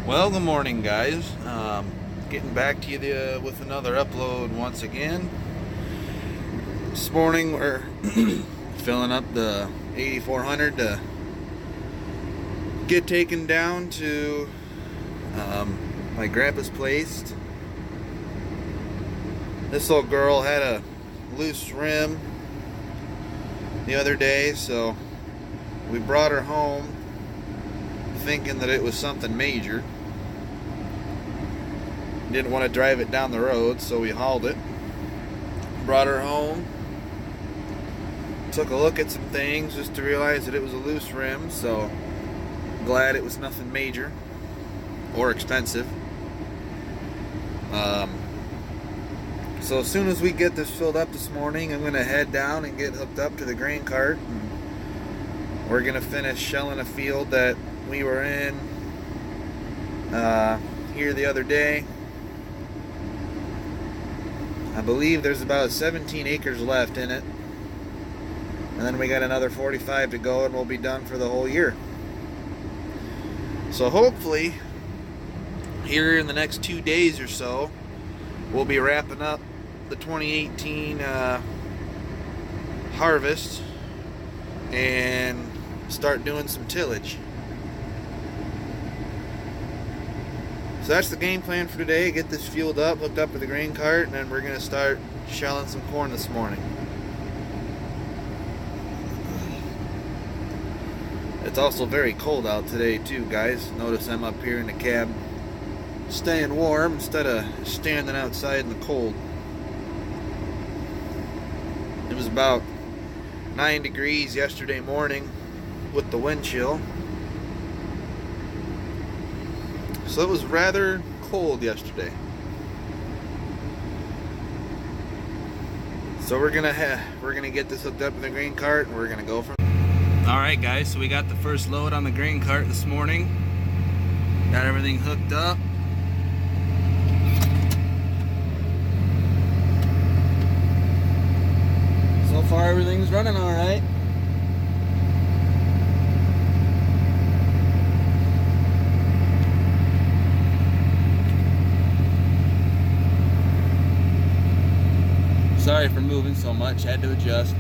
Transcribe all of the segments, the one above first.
Well, good morning, guys. Getting back to you with another upload once again. This morning we're filling up the 8400 to get taken down to my grandpa's place. This little girl had a loose rim the other day, so we brought her home thinking that it was something major. Didn't want to drive it down the road, so we hauled it, brought her home, took a look at some things just to realize that it was a loose rim, so glad it was nothing major or expensive. So as soon as we get this filled up this morning, I'm going to head down and get hooked up to the grain cart, and we're going to finish shelling a field that we were in here the other day. I believe there's about 17 acres left in it, and then we got another 45 to go and we'll be done for the whole year. So hopefully here in the next 2 days or so we'll be wrapping up the 2018 harvest and start doing some tillage. So that's the game plan for today. Get this fueled up, hooked up with the grain cart, and then we're going to start shelling some corn this morning. It's also very cold out today too, guys. Notice I'm up here in the cab staying warm instead of standing outside in the cold. It was about 9 degrees yesterday morning with the wind chill. So it was rather cold yesterday. So we're gonna get this hooked up in the grain cart and we're gonna go from. All right, guys. So we got the first load on the grain cart this morning. Got everything hooked up. So far, everything's running all right. Sorry for moving so much, had to adjust.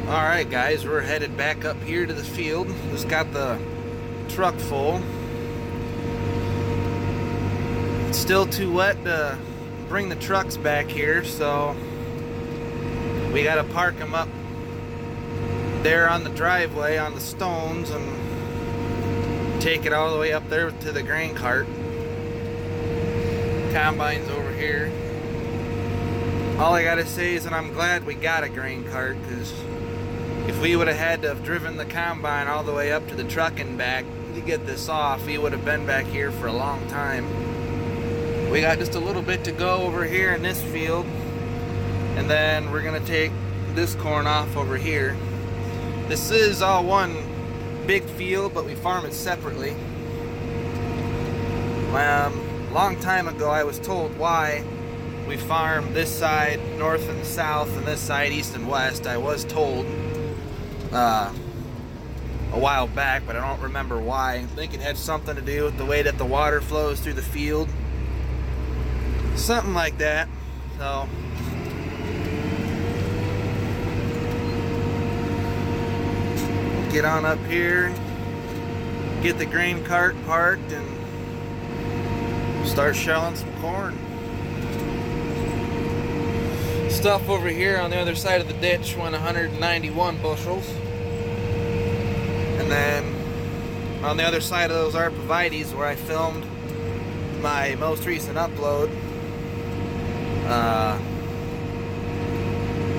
Alright, guys, we're headed back up here to the field. Just got the truck full. It's still too wet to bring the trucks back here, so we gotta park them up there on the driveway on the stones and take it all the way up there to the grain cart. Combine's over here. All I gotta say is that I'm glad we got a grain cart, because if we would have had to have driven the combine all the way up to the truck and back to get this off, we would have been back here for a long time. We got just a little bit to go over here in this field, and then we're gonna take this corn off over here. This is all one big field, but we farm it separately. Long time ago I was told why we farm this side north and south and this side east and west. I was told a while back, but I don't remember why. I think it had something to do with the way that the water flows through the field, something like that. So get on up here, get the grain cart parked, and start shelling some corn. Stuff over here on the other side of the ditch went 191 bushels. And then on the other side of those arborvitaes where I filmed my most recent upload,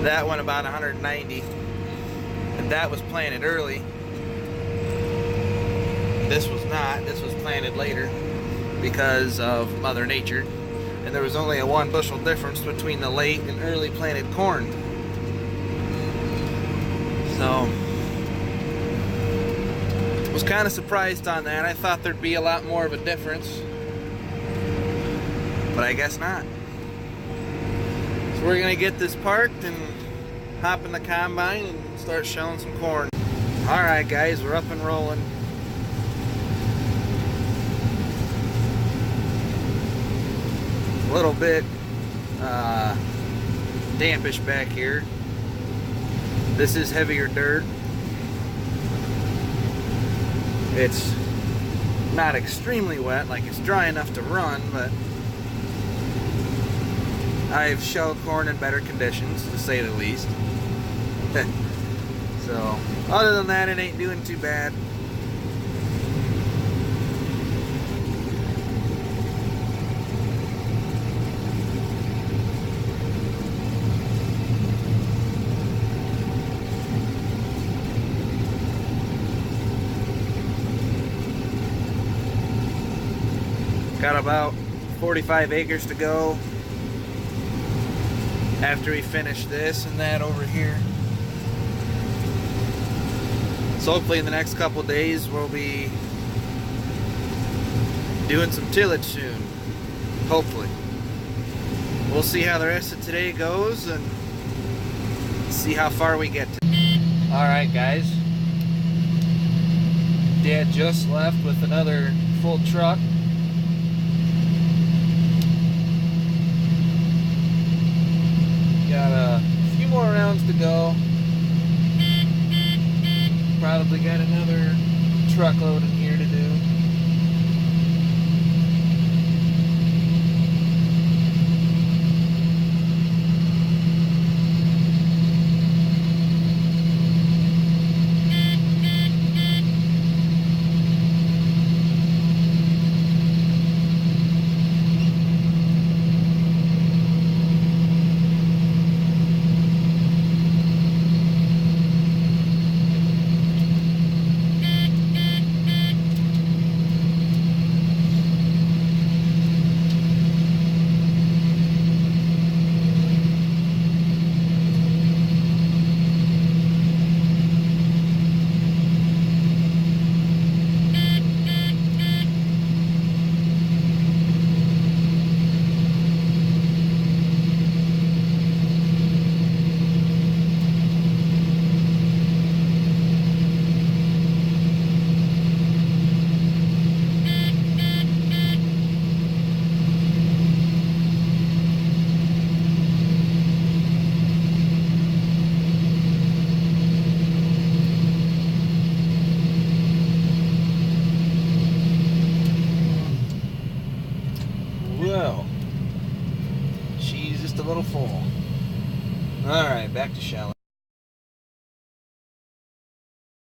that went about 190. And that was planted early. This was not. This was planted later because of Mother Nature. And there was only a 1 bushel difference between the late and early planted corn. So, was kind of surprised on that. I thought there'd be a lot more of a difference, but I guess not. So we're gonna get this parked and hop in the combine and start shelling some corn. Alright guys, we're up and rolling. A little bit dampish back here. This is heavier dirt. It's not extremely wet, like it's dry enough to run, but I've shelled corn in better conditions, to say the least. So, other than that, it ain't doing too bad. Got about 45 acres to go after we finish this and that over here. So hopefully in the next couple days we'll be doing some tillage soon. Hopefully. We'll see how the rest of today goes and see how far we get to. Alright guys. Dad just left with another full truck. Got a few more rounds to go. Probably got another truckload in here to do. Well, she's just a little full. Alright, back to shelling.